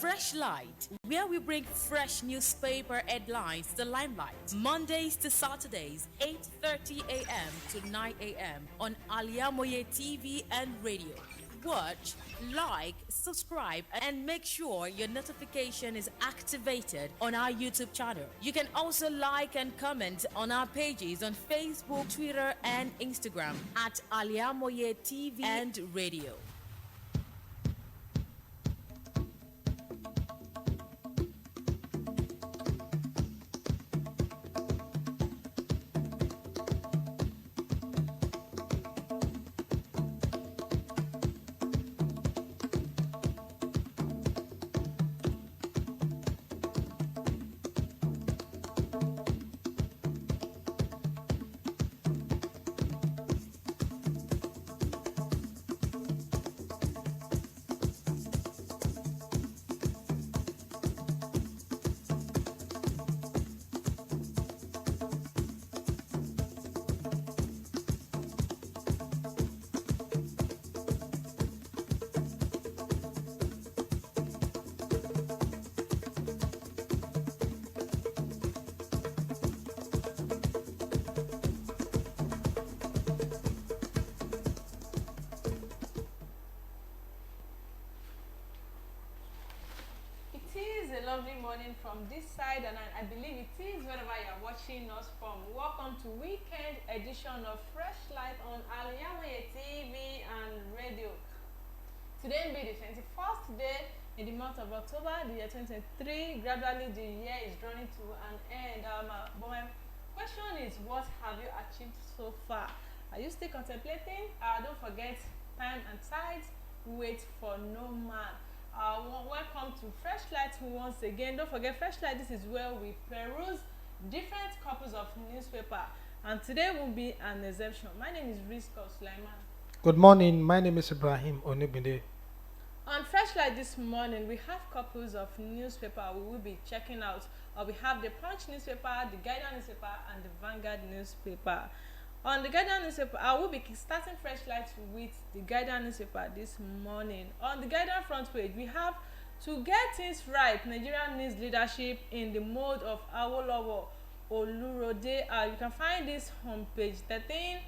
Freshlight, where we bring fresh newspaper headlines to the limelight. Mondays to Saturdays, 8:30 a.m. to 9 a.m. on Al-IyamoyeTv and radio. Watch, like, subscribe, and make sure your notification is activated on our YouTube channel. You can also like and comment on our pages on Facebook, Twitter, and Instagram at Al-IyamoyeTV and radio. Lovely morning from this side, and I believe it is wherever you are watching us from. Welcome to weekend edition of Freshlight on Al-IyamoyeTV and radio. Today will be the 21st day in the month of October, the year 2023. Gradually the year is drawing to an end. But my question is, what have you achieved so far? Are you still contemplating? Don't forget, time and tide wait for no man. Welcome to Freshlight once again. Don't forget, Freshlight, this is where we peruse different copies of newspaper, and today will be an exception. My name is Risqat, Sulaimon. Good morning, my name is Ibrahim Onigbinde. On Freshlight this morning, we have copies of newspaper we will be checking out. We have the Punch newspaper, the Guardian newspaper, and the Vanguard newspaper. On the Guardian newspaper, I will be starting Freshlight with the Guardian newspaper this morning. On the Guardian front page, we have "To get things right, Nigeria needs leadership in the mode of Awolowo Olurode." You can find this on page 13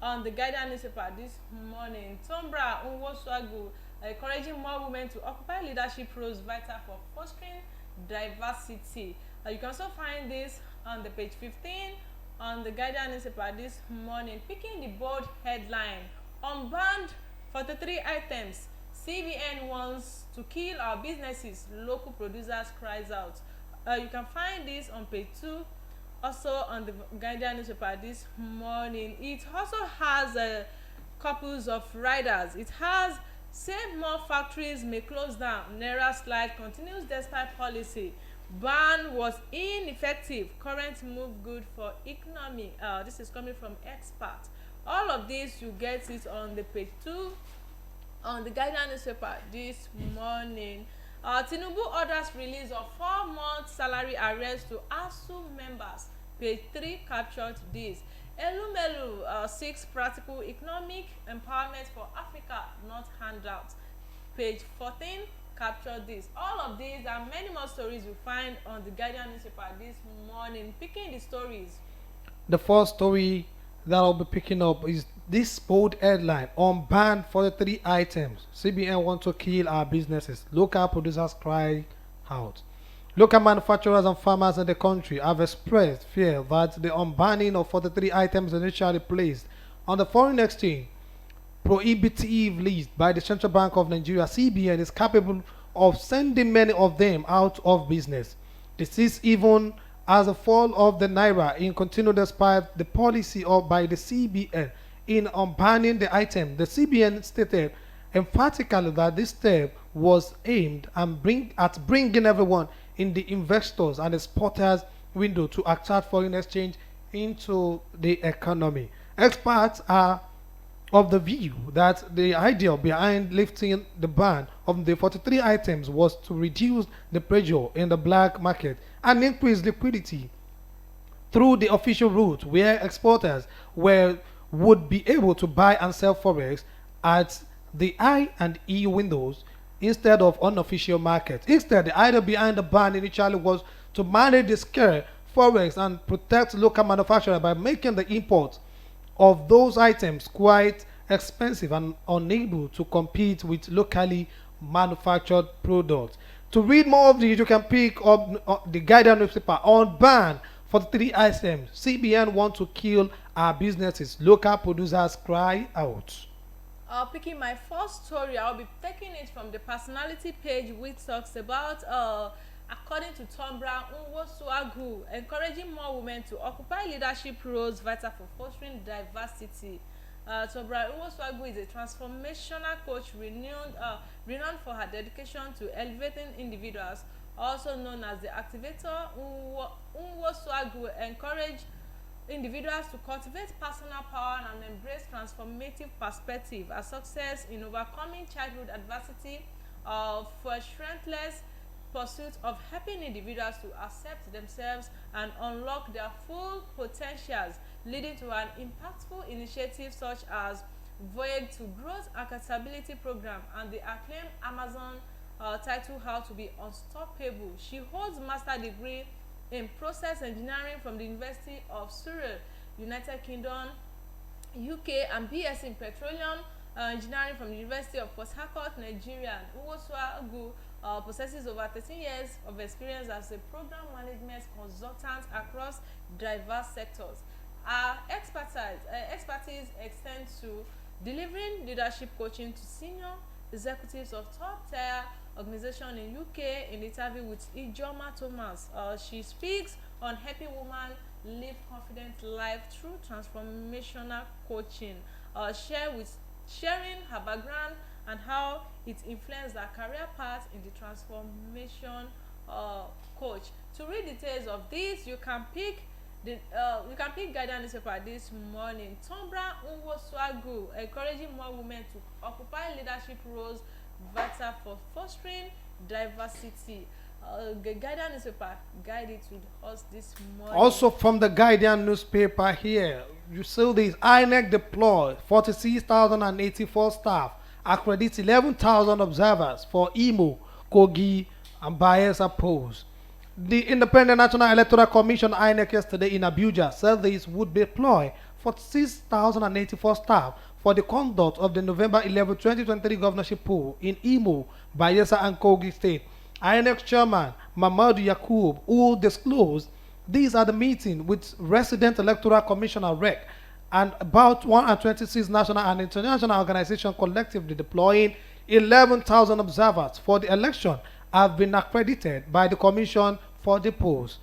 on the Guardian newspaper this morning. Tombra Nwoswagu encouraging more women to occupy leadership roles vital for fostering diversity. You can also find this on the page 15 on the Guardian newspaper this morning, picking the bold headline: "Unbanned 43 items. CBN wants to kill our businesses. Local producers cries out." You can find this on page 2, also on the Guardian newspaper this morning. It also has couples of riders. It has "Say more factories may close down. Naira slide continues despite policy. Ban was ineffective. Current move good for economy." This is coming from expert. All of this, you get it on the page 2 on the Guardian newspaper this morning. Tinubu orders release of 4-month salary arrest to ASU members. Page 3 captured this. Elumelu seeks practical economic empowerment for Africa, not handouts. Page 14 captured this. All of these and many more stories you find on the Guardian newspaper this morning. Picking the stories. The first story that I'll be picking up is this bold headline: "Unbanned 43 items. CBN want to kill our businesses. Local producers cry out." Local manufacturers and farmers in the country have expressed fear that the unbanning of 43 items initially placed on the foreign exchange prohibitive list by the Central Bank of Nigeria (CBN) is capable of sending many of them out of business. This is even as the fall of the naira in continued despite the policy of by the CBN in unbanning the item. The CBN stated emphatically that this step was aimed at bringing everyone in the investors and exporters window to attract foreign exchange into the economy. Experts are of the view that the idea behind lifting the ban of the 43 items was to reduce the pressure in the black market and increase liquidity through the official route where exporters would be able to buy and sell forex at the I and E windows instead of unofficial markets. Instead, the idea behind the ban initially was to manage the scare forex and protect local manufacturers by making the import of those items quite expensive and unable to compete with locally manufactured products. To read more of these, you can pick up the Guardian newspaper on ban for the three items. CBN want to kill our businesses. Local producers cry out. Picking my first story, I'll be taking it from the personality page, which talks about according to Tombra Nwosuagu, encouraging more women to occupy leadership roles vital for fostering diversity. Tombra Nwosuagu is a transformational coach renowned for her dedication to elevating individuals. Also known as the activator, Nwosuagu encouraged individuals to cultivate personal power and embrace transformative perspective as success in overcoming childhood adversity for a strengthless pursuit of helping individuals to accept themselves and unlock their full potentials, leading to an impactful initiative such as Voyage to Growth Accountability Program and the acclaimed Amazon title How to Be Unstoppable. She holds master degree in process engineering from the University of Surrey, United Kingdom, UK, and BS in petroleum engineering from the University of Port Harcourt, Nigeria. Nwosuagu possesses over 13 years of experience as a program management consultant across diverse sectors. Our expertise extends to delivering leadership coaching to senior executives of top-tier organization in UK. In the interview with Ijoma Thomas, she speaks on helping women live confident life through transformational coaching, sharing her background and how it influenced her career path in the transformation coach. To read details of this, you can pick Guardian newspaper this morning. Tombra Nwosuagu encouraging more women to occupy leadership roles vital for fostering diversity. The Guardian newspaper guided with us this morning. Also from the Guardian newspaper here, you see this: INEC deploy 46,084 staff, accredits 11,000 observers for Imo, Kogi, and Bayelsa polls. The Independent National Electoral Commission INEC yesterday in Abuja said this would deploy 46,084 staff for the conduct of the November 11, 2023 governorship poll in Imo, Bayelsa, and Kogi State. INEC chairman Mamadou Yakub, who disclosed these at the meeting with resident electoral commissioner REC and about 126 national and international organizations collectively deploying 11,000 observers for the election, have been accredited by the commission for the polls,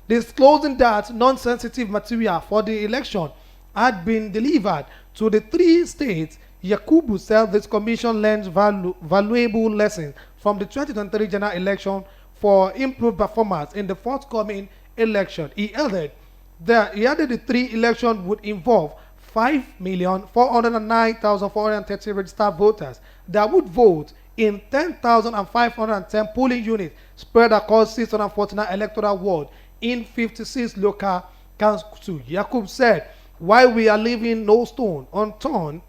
disclosing that non-sensitive material for the election had been delivered to the three states. Yakubu said this commission learns valuable lessons from the 2023 general election for improved performance in the forthcoming election. He added the three elections would involve 5,409,430 registered voters that would vote in 10,510 polling units spread across 649 electoral wards in 56 local councils. Yakub said, while we are leaving no stone unturned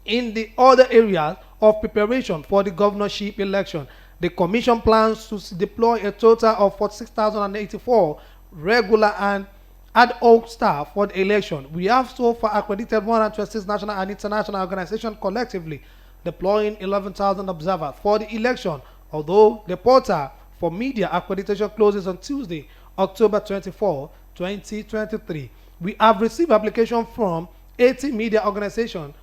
in the other areas of preparation for the governorship election, the commission plans to deploy a total of 46,084 regular and ad hoc staff for the election. We have so far accredited 126 national and international organizations collectively, deploying 11,000 observers for the election, although the portal for media accreditation closes on Tuesday, October 24, 2023. We have received application from 80 media organizations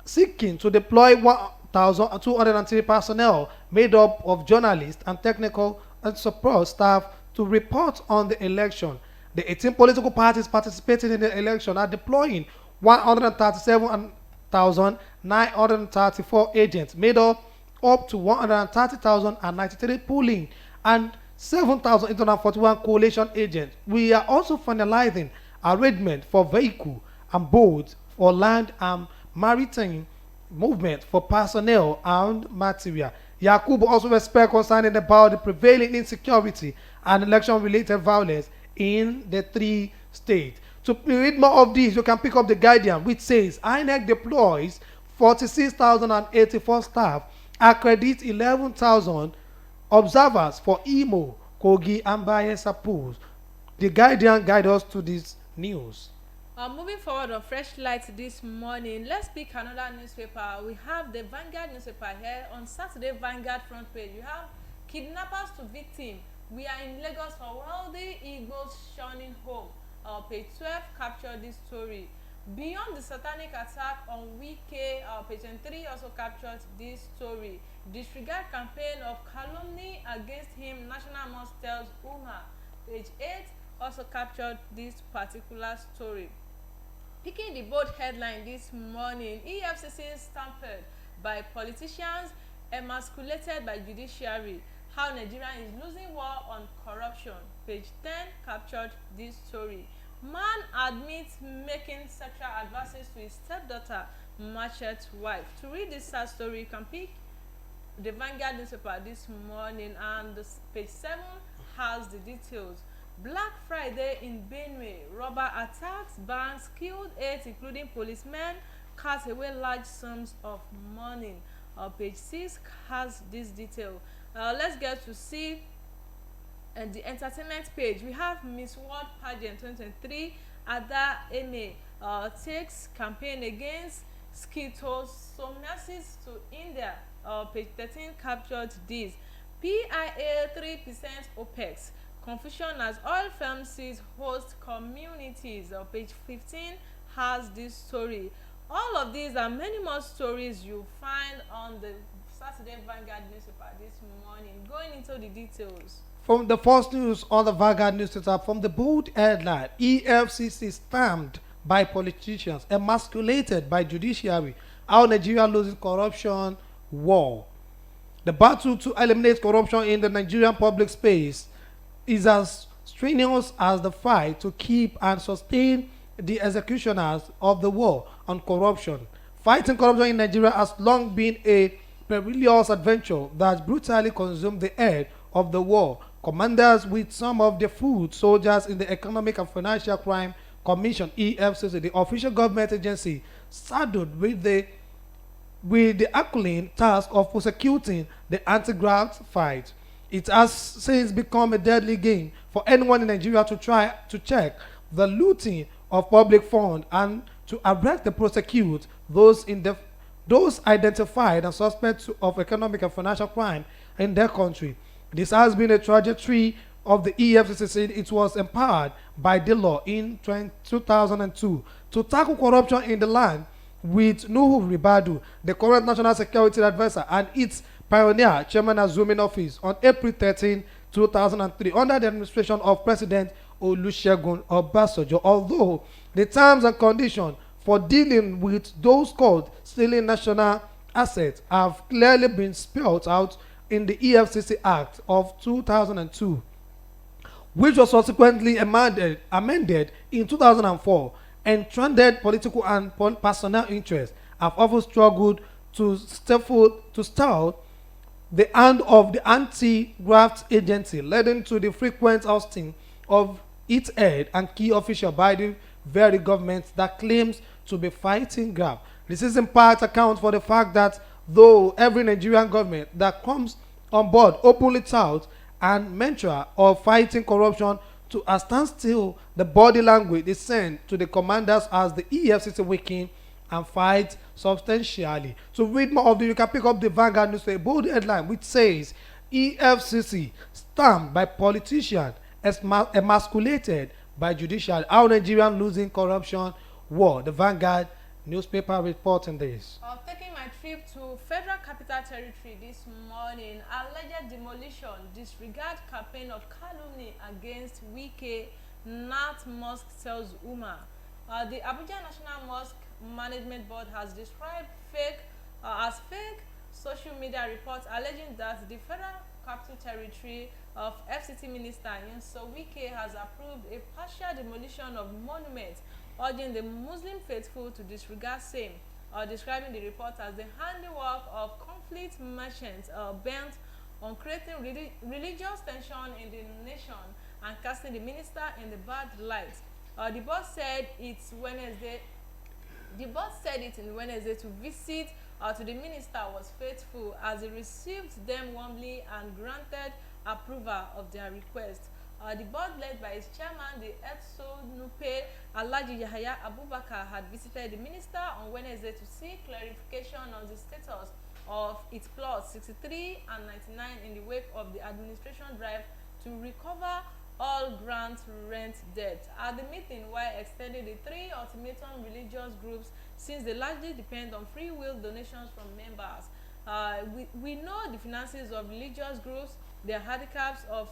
seeking to deploy 1,203 personnel made up of journalists and technical and support staff to report on the election. The 18 political parties participating in the election are deploying 137,934 agents made up to 130,093 polling and 7,841 coalition agents. We are also finalizing arrangement for vehicle and boats for land and maritime movement for personnel and material. Yakubu also expressed concern about the prevailing insecurity and election-related violence in the three states. To read more of this, you can pick up the Guardian, which says INEC deploys 46,084 staff, accredits 11,000 observers for Imo, Kogi, and Bayelsa polls. The Guardian guide us to this news. Moving forward on Freshlight this morning, let's pick another newspaper. We have the Vanguard newspaper here. On Saturday, Vanguard front page, you have kidnappers to victim. We are in Lagos for wealthy Igbos shunning home. Page 12 captured this story. Beyond the satanic attack on Wike, page 23 also captured this story. Disregard campaign of calumny against him, National Mosque tells Umar. Page 8 also captured this particular story. Picking the bold headline this morning, EFCC stamped by politicians, emasculated by judiciary. How Nigeria is losing war on corruption. Page 10 captured this story. Man admits making sexual advances to his stepdaughter, machete wife. To read this sad story, you can pick the Vanguard newspaper this morning, and page 7 has the details. Black Friday in Benue, robber attacks, bands killed 8 including policemen, cast away large sums of money. Page 6 has this detail. Let's get to see the entertainment page. We have Miss World Pageant 2023. Ada Eme takes campaign against schistosomiasis to India. Page 13 captured this. PIA 3% OPEX. Confusion as oil firms sees host communities. Page 15 has this story. All of these and many more stories you find on the Saturday Vanguard newspaper this morning. Going into the details. From the first news on the Vanguard newspaper, from the bold headline, EFCC stamped by politicians, emasculated by judiciary. How Nigeria loses corruption war. The battle to eliminate corruption in the Nigerian public space is as strenuous as the fight to keep and sustain the executioners of the war on corruption. Fighting corruption in Nigeria has long been a perilous adventure that brutally consumed the head of the war. Commanders with some of the foot soldiers in the Economic and Financial Crime Commission (EFCC), the official government agency, saddled with the Herculean task of prosecuting the anti-graft fight. It has since become a deadly game for anyone in Nigeria to try to check the looting of public funds and to arrest and prosecute those identified and suspects of economic and financial crime in their country. This has been a trajectory of the EFCC since it was empowered by the law in 2002 to tackle corruption in the land, with Nuhu Ribadu, the current National Security Advisor, and its pioneer chairman assuming office on April 13, 2003, under the administration of President Olusegun Obasanjo. Although the terms and conditions for dealing with those called stealing national assets have clearly been spelled out in the EFCC Act of 2002, which was subsequently amended in 2004, entrenched political and personal interests have often struggled to stall the hand of the anti-graft agency, leading to the frequent ousting of its head and key official by the very government that claims to be fighting graft. This is in part account for the fact that though every Nigerian government that comes on board openly tout and mantra of fighting corruption to a standstill, the body language is sent to the commanders as the EFCC weaken and fight substantially. To read more of this, you can pick up the Vanguard newspaper bold headline which says EFCC stamped by politicians, emasculated by judicial. How Nigerian losing corruption war. The Vanguard newspaper reporting this. Taking my trip to Federal Capital Territory this morning, alleged demolition, disregard campaign of calumny against Wike, Nat Mosque tells Umar. The Abuja National Mosque Management Board has described as fake social media reports alleging that the Federal Capital Territory of FCT Minister Nyesom Wike has approved a partial demolition of monuments, urging the Muslim faithful to disregard same, describing the report as the handiwork of conflict merchants bent on creating religious tension in the nation and casting the minister in the bad light. The board said it on Wednesday to visit to the minister was faithful as he received them warmly and granted approval of their request. The board led by its chairman, the Nupe Alhaji Yahaya Abubakar, had visited the minister on Wednesday to seek clarification on the status of its plots 63 and 99 in the wake of the administration drive to recover all grant rent debt. At the meeting, while extending the three ultimatum religious groups, since they largely depend on free will donations from members, we know the finances of religious groups, their handicaps of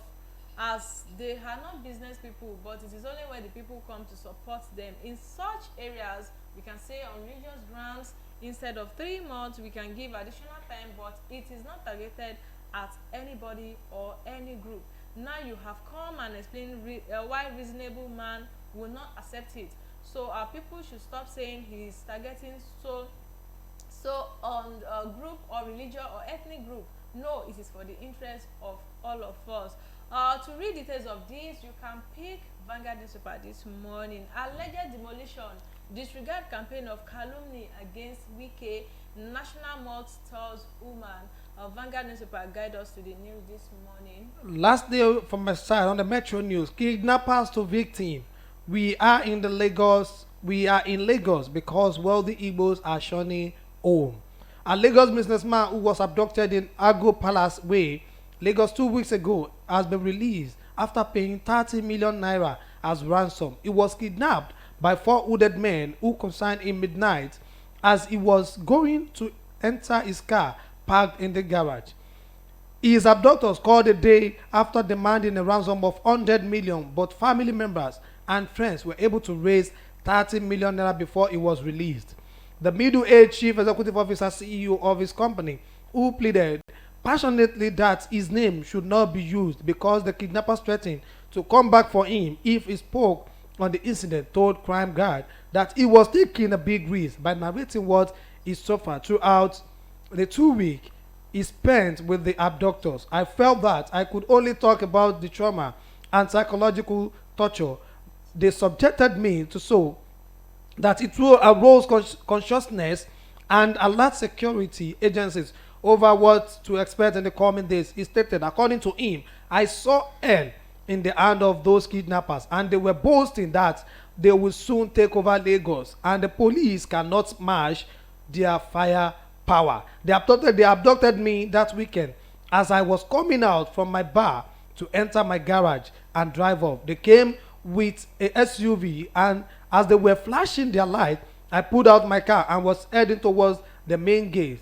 as they are not business people, but it is only when the people come to support them. In such areas, we can say on religious grounds, instead of 3 months, we can give additional time, but it is not targeted at anybody or any group. Now you have come and explained why reasonable man will not accept it. So our people should stop saying he is targeting so on a group or religion or ethnic group. No, it is for the interest of all of us. To read details of this, you can pick Vanguard newspaper this morning. Alleged demolition, disregard campaign of calumny against Wike, National Mosque tells woman. Vanguard newspaper guide us to the news this morning. Last day from my side on the Metro News, kidnappers to victim. We are in Lagos because wealthy Igbos are shunning home. A Lagos businessman who was abducted in Agro Palace Way, Lagos 2 weeks ago, has been released after paying 30 million naira as ransom. He was kidnapped by 4 hooded men who consigned him midnight as he was going to enter his car parked in the garage. His abductors called a day after demanding a ransom of 100 million, but family members and friends were able to raise 30 million naira before he was released. The middle-aged chief executive officer CEO of his company, who pleaded passionately that his name should not be used because the kidnappers threatened to come back for him if he spoke on the incident, told Crime Guard that he was taking a big risk by narrating what he suffered throughout the 2 weeks he spent with the abductors. I felt that I could only talk about the trauma and psychological torture they subjected me to, so that it will arouse consciousness and alert security agencies over what to expect in the coming days. He stated, according to him, I saw hell in the hand of those kidnappers and they were boasting that they will soon take over Lagos and the police cannot match their firepower. They abducted me that weekend as I was coming out from my bar to enter my garage and drive off. They came with a SUV and as they were flashing their light, I pulled out my car and was heading towards the main gate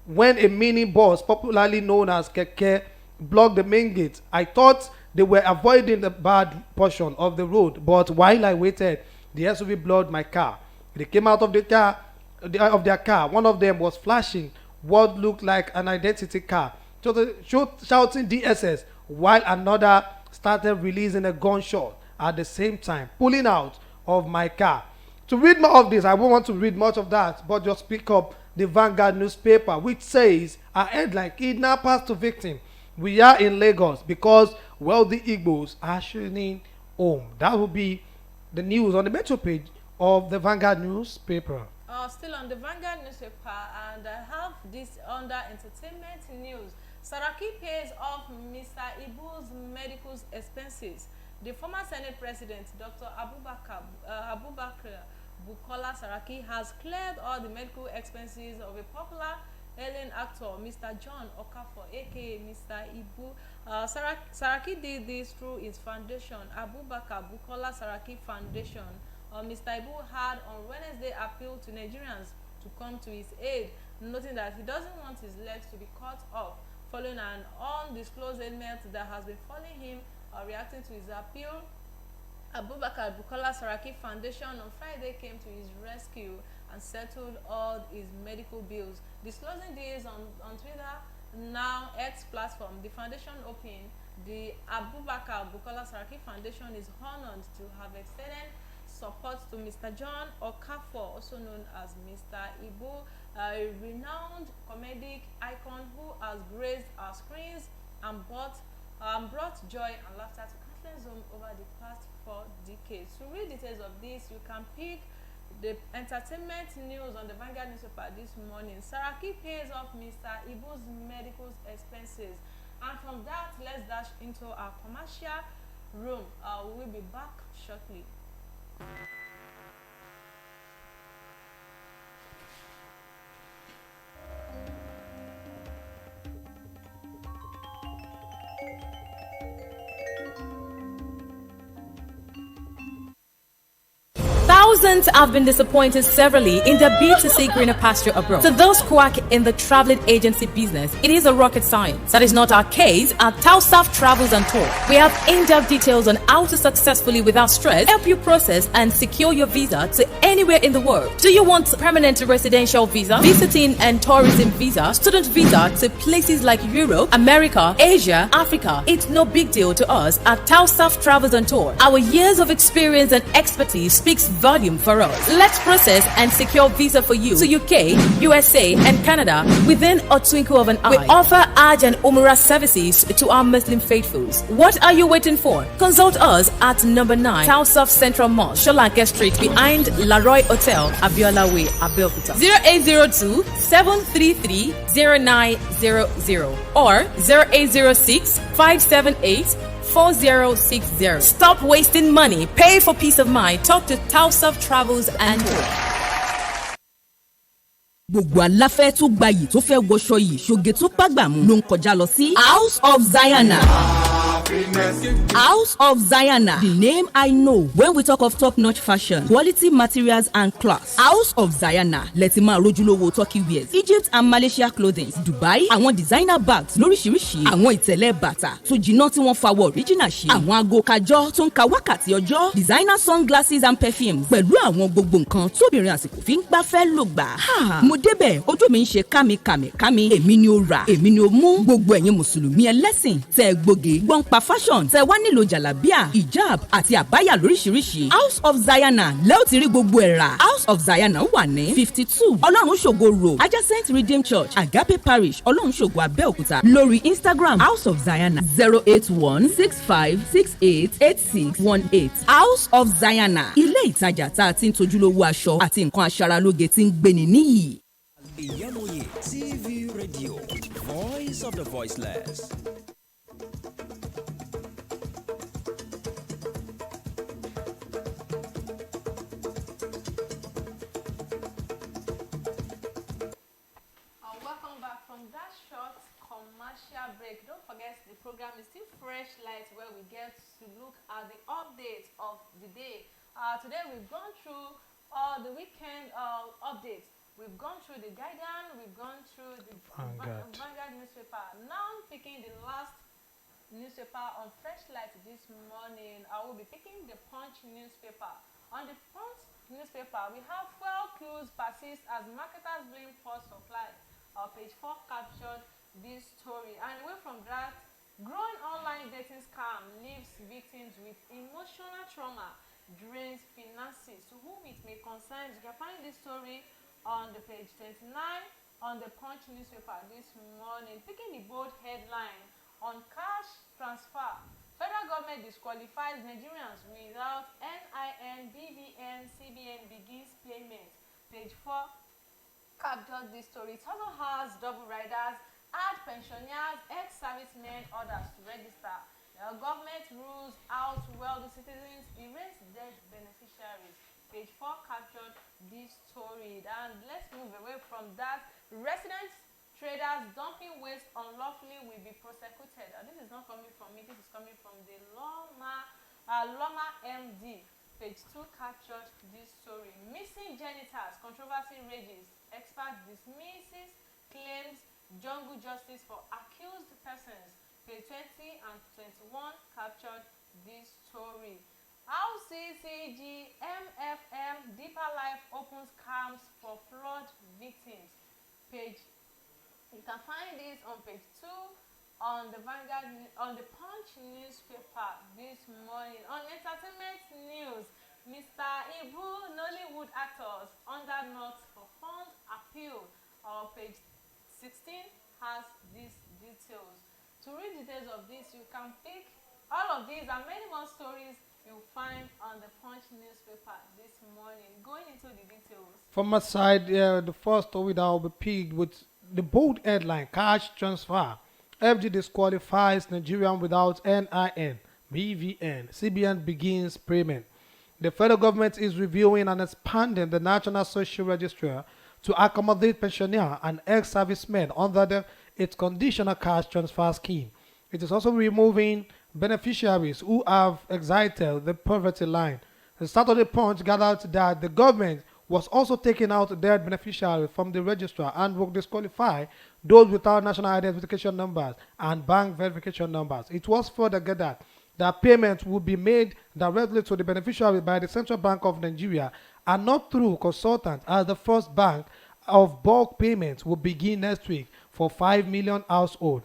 when a mini bus, popularly known as Keke, blocked the main gate. I thought they were avoiding the bad portion of the road, but while I waited, the SUV blocked my car. They came out of their car. One of them was flashing what looked like an identity car, shouting DSS, while another started releasing a gunshot at the same time, pulling out of my car. To read more of this, I won't want to read much of that, but just pick up the Vanguard newspaper, which says a headline: kidnappers to victim. We are in Lagos because wealthy Igbos are shunning home. That will be the news on the Metro page of the Vanguard newspaper. Still on the Vanguard newspaper, and I have this under entertainment news. Saraki pays off Mr. Ibu's medical expenses. The former Senate President, Dr. Abubakar Bukola Saraki, has cleared all the medical expenses of a popular alien actor, Mr. John Okafor, aka Mr. Ibu. Saraki did this through his foundation, Abubakar Bukola Saraki Foundation. Mr. Ibu had on Wednesday appealed to Nigerians to come to his aid, noting that he doesn't want his legs to be cut off following an undisclosed ailment that has been following him. Reacting to his appeal, Abubakar Bukola Saraki Foundation on Friday came to his rescue and settled all his medical bills. Disclosing this on Twitter, now X platform, the foundation opened. The Abubakar Bukola Saraki Foundation is honored to have extended support to Mr. John Okafor, also known as Mr. Ibu, a renowned comedic icon who has graced our screens and brought joy and laughter to countless homes over the past 4 decades. To read details of this, you can pick The entertainment news on the Vanguard newspaper this morning. Saraki pays off Mr. Ibu's medical expenses. And from that, let's dash into our commercial room. We will be back shortly. Thousands have been disappointed severally in their bid to seek greener pasture abroad. To those quack in the traveling agency business, it is a rocket science. That is not our case at Tausaf Travels and Tour. We have in-depth details on how to successfully, without stress, help you process and secure your visa to anywhere in the world. Do you want permanent residential visa, visiting and tourism visa, student visa to places like Europe, America, Asia, Africa? It's no big deal to us at Tausaf Travels and Tour. Our years of experience and expertise speaks volume for us. Let's process and secure visa for you to UK, USA, and Canada within a twinkle of an eye. We offer Hajj and Umrah services to our Muslim faithfuls. What are you waiting for? Consult us at number 9 Tausaf Central Mall, Sholanke Street, behind Laroy Hotel, Abiola Way, Abeokuta. 0802 733 0900 or 0806 578 4060. Stop wasting money. Pay for peace of mind. Talk to Tausaf Travels and Tour. Gbogbo aláfẹ́ tó gbayì tó fẹ́ wọṣọ yìí ṣoge tó pàgbàmù ló ń kọjá lọ sí House of Zayana. House of Zayana, the name I know when we talk of top-notch fashion, quality materials and class. House of Zayana, lẹ́tí máa rójúlówó Turkey wears, Egypt and Malaysia clothing, Dubai, àwọn designer bags lóríṣiríṣi, àwọn ìtẹ̀lẹ̀ bàtà tó jiná tí wọ́n fawọ́ original ṣe, àwọn aago kajọ́ tó ń ka wákàtí ọjọ́, designer sunglasses and perfumes, pẹ̀lú àwọn gbogbo nǹkan tóbìnrin àsìkò fi ń gbafẹ́ lò gbà. Mo débẹ̀ ojú mi ń ṣe kámi, èmi ni ó rà, èmi ni ó mú. Gbogbo ẹ̀yin mùsùlùmí ẹlẹ́sìn tẹ́ gbòógè gbọ́n pa fashion tẹ́ wá nílò jàlábíà, hijab àti àbáyà lóríṣiríṣi. House of Zayana lẹ́ò ti rí gbogbo ẹ̀ rà. House of Zayana wà ní 52 Ọlọ́run ṣògo road adjacent Redeemed Church Agape Parish Ọlọ́run ṣògo Abẹ́òkúta. Lórí Instagram House of Zayana 08165688618. House of Zayana, ilé ìtajà tá a ti ń tojúlówó aṣọ àti nǹkan aṣaralóge tí ń gbéni níyì. Al-IyamoyeTv Radio, voice of the voiceless. Welcome back from that short commercial break. Don't forget the program is still Freshlight, where we get to look at the updates of the day. Today we've gone through the weekend updates. We've gone through the Guardian, we've gone through the Vanguard newspaper. Now I'm picking the last newspaper on Freshlight this morning. I will be picking the Punch newspaper. On the Punch newspaper, we have fuel queues persist as marketers blame poor supply. Page 4 captured this story. And away from that, growing online dating scam leaves victims with emotional trauma, drains finances. To whom it may concern, you can find this story on the page 29 on the Punch newspaper this morning. Picking the bold headline on cash transfer. Federal government disqualifies Nigerians without NIN, BVN, CBN begins payment. Page 4 captured this story. It also has double riders, add pensioners, ex-servicemen, others to register. The government rules out wealthy citizens, erase debt beneficiaries. Page 4 captured this story. And let's move away from that. Residents, traders dumping waste unlawfully will be prosecuted. This is not coming from me, this is coming from the Loma MD. Page 2 captured this story. Missing genitals, controversy rages. Expert dismisses claims jungle justice for accused persons. Page 20 and 21 captured this story. How CCG MFM Deeper Life opens camps for flood victims. You can find this on page 2 on the Vanguard, on the Punch newspaper this morning. On entertainment news, Mr. Ibu Nollywood actors under note for funds appeal. Page 16 has these details. To read details of this, you can pick all of these and many more stories you'll find on the Punch newspaper this morning. Going into the details. From my side, the first story that will be picked with the bold headline: Cash transfer. FD disqualifies Nigerian without NIN, BVN. CBN begins payment. The federal government is reviewing and expanding the National Social Register to accommodate pensioners and ex-servicemen under its conditional cash transfer scheme. It is also removing beneficiaries who have exited the poverty line. The Saturday Punch gathered that the government was also taking out their beneficiaries from the register and will disqualify those without national identification numbers and bank verification numbers. It was further gathered that payments will be made directly to the beneficiary by the Central Bank of Nigeria and not through consultants, as the first bank of bulk payments will begin next week for 5 million households.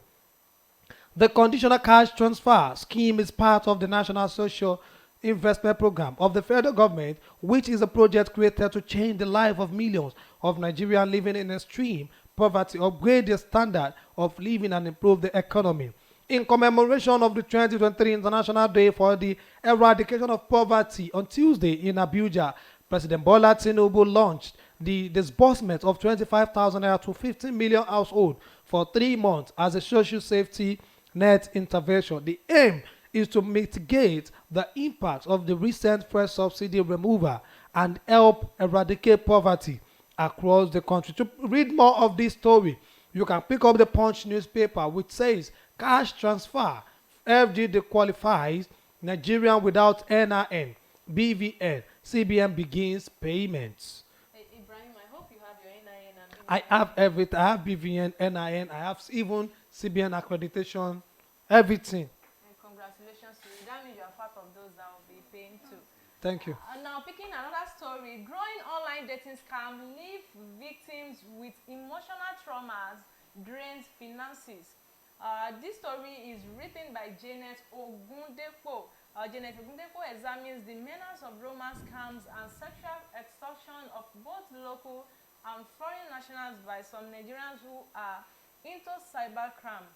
The conditional cash transfer scheme is part of the National Social Investment Program of the federal government, which is a project created to change the life of millions of Nigerians living in extreme poverty, upgrade their standard of living, and improve the economy. In commemoration of the 2023 International Day for the Eradication of Poverty on Tuesday in Abuja, President Bola Tinubu launched the disbursement of 25,000 naira to 15 million households for 3 months as a social safety net intervention. The aim is to mitigate the impact of the recent fuel subsidy removal and help eradicate poverty across the country. To read more of this story, you can pick up the Punch newspaper, which says cash transfer, FD disqualifies Nigerian without NIN, BVN, CBN begins payments. Hey, Ibrahim, I hope you have your NIN and BVN. I have everything. I have BVN, NIN, I have even CBN accreditation, everything. And congratulations to you. That means you are part of those that will be paying too. Thank you. And now picking another story, growing online dating scam leave victims with emotional traumas, drains finances. This story is written by Janet Ogundepo. Janet Ogundepo examines the menace of romance scams and sexual extortion of both local and foreign nationals by some Nigerians who are into cybercrime.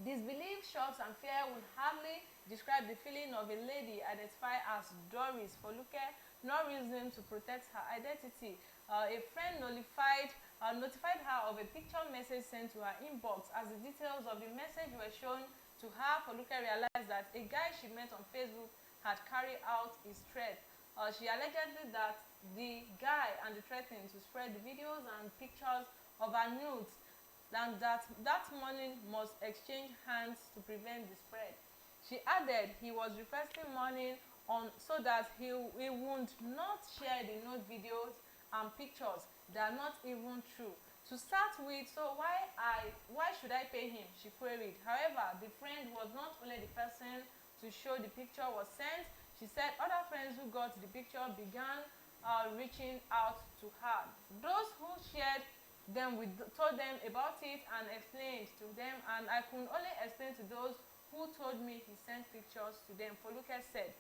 Disbelief, shocks, and fear will hardly describe the feeling of a lady identified as Doris Foluke, not reason to protect her identity. A friend notified her of a picture message sent to her inbox. As the details of the message were shown to her, Foluke realized that a guy she met on Facebook had carried out his threat. She alleged that the guy and the threatened to spread the videos and pictures of her nudes, and that morning must exchange hands to prevent the spread. She added he was requesting money so that he would not share the nude videos and pictures that are not even true. To start with, so why should I pay him? She queried. However, the friend was not only the person to show the picture was sent. She said other friends who got the picture began reaching out to her. Those who shared them told them about it and explained to them, and I could only explain to those who told me he sent pictures to them, Foluke said.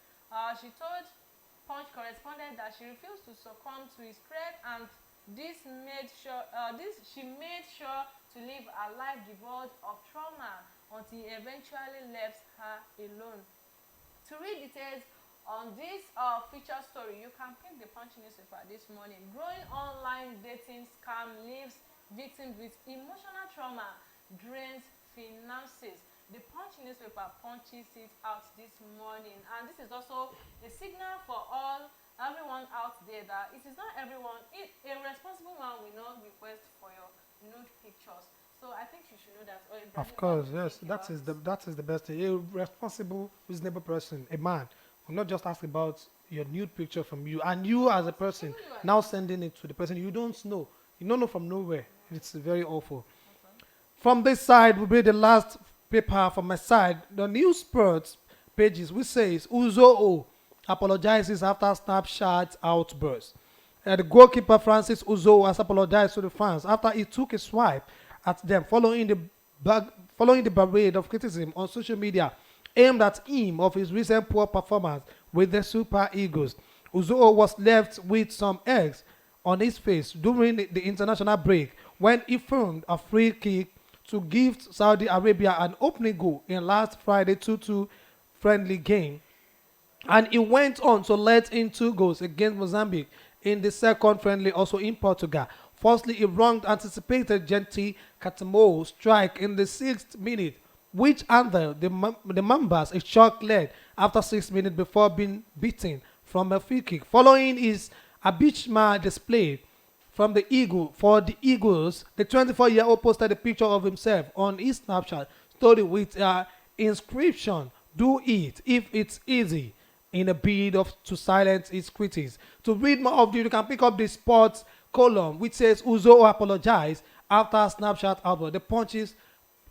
She told Punch correspondent that she refused to succumb to his threat, and she made sure to live a life devoid of trauma until he eventually left her alone. To read details on this feature story, you can pick the Punch newspaper this morning. Growing online dating scam leaves victims with emotional trauma, drains finances. The Punch newspaper punches it out this morning, and this is also a signal for everyone out there that it is not everyone. A responsible man will not request for your nude pictures. So I think you should know that. Of course, yes, that is the best thing. A responsible, reasonable person, a man, will not just ask about your nude picture from you, and you as a person now sending it to the person you don't know. You don't know from nowhere. It's very awful. Okay. From this side will be the last paper from my side. The news spurts pages which says Uzo apologizes after Snapchat outburst. The goalkeeper Francis Uzo has apologized to the fans after he took a swipe at them following the parade of criticism on social media aimed at him of his recent poor performance with the Super Eagles. Uzo was left with some eggs on his face during the international break when he filmed a free kick to give Saudi Arabia an opening goal in last Friday 2-2 friendly game And he went on to let in 2 goals against Mozambique in the second friendly, also in Portugal. Firstly, he wronged anticipated Genti Catamo strike in the 6th minute, which handed the Mambas a shock lead after 6 minutes before being beaten from a free kick. Following his abysmal display from the Eagles, the 24-year-old posted a picture of himself on his Snapchat story with inscription, "Do it if it's easy," in a bid to silence his critics. To read more of this, you can pick up the sports column which says Uzo apologized after Snapchat outburst.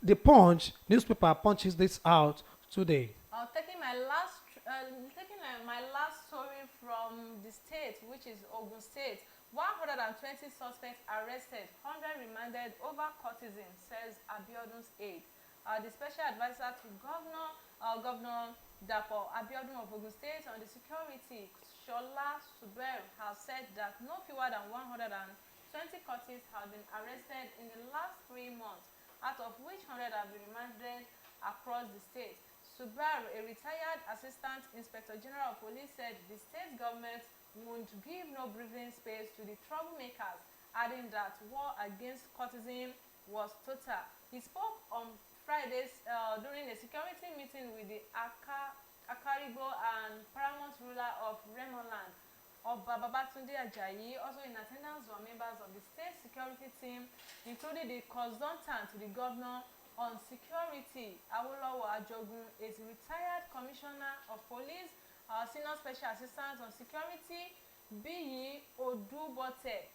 The Punch newspaper punches this out today. My last story from the state, which is Ogun State. 120 suspects arrested, 100 remanded over courtesan, says Abiodun's aide. The special advisor to Governor Dapo Abiodun of Ogun State on the security, Shola Suber, has said that no fewer than 120 courtesans have been arrested in the last 3 months, out of which 100 have been remanded across the state. Subaru, a retired Assistant Inspector General of Police, said the state government won't give no breathing space to the troublemakers, adding that war against courtesan was total. He spoke on Fridays during a security meeting with the Akaribo and paramount ruler of Remoland, Oba Babatunde Ajayi. Also in attendance were members of the state security team, including the consultant to the governor on security, Awolowo Ajogun, is retired commissioner of police, senior special assistant on security, Biyi Odubote,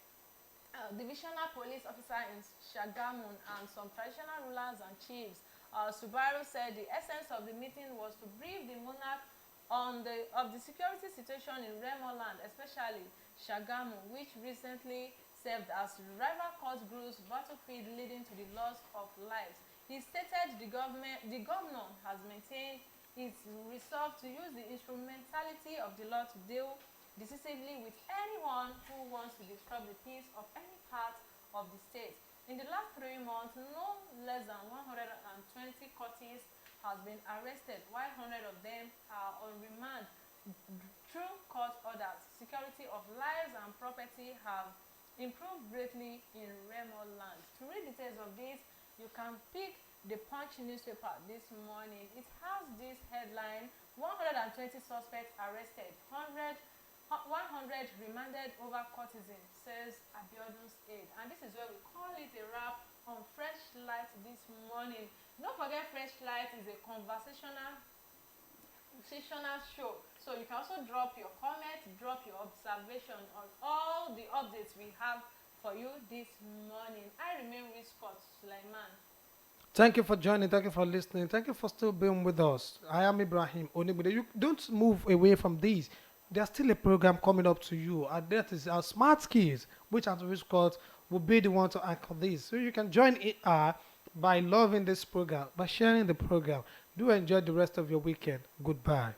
divisional police officer in Shagamu, and some traditional rulers and chiefs. Subaru said the essence of the meeting was to brief the monarch on the security situation in Remoland, especially Shagamu, which recently served as rival court group's battlefield, leading to the loss of lives. He stated the governor has maintained its resolve to use the instrumentality of the law to deal decisively with anyone who wants to disrupt the peace of any part of the state. In the last 3 months, no less than 120 courtiers has been arrested, while 100 of them are on remand through court orders. Security of lives and property have improved greatly in Remoland. To read details of this, you can pick the Punch newspaper this morning. It has this headline: 120 suspects arrested, 100 remanded over courtesan, says Abiodun's aide. And this is where we call it a wrap on Freshlight this morning. Don't forget, Freshlight is a conversational show, so you can also drop your comment, drop your observation on all the updates we have for you this morning. I remain Risqat, Sulaimon. Thank you for joining. Thank you for listening. Thank you for still being with us. I am Ibrahim Onigbinde. You don't move away from these. There's still a program coming up to you. And that is our Smart Kids, which at Risqat will be the one to anchor this. So you can join it by loving this program, by sharing the program. Do enjoy the rest of your weekend. Goodbye.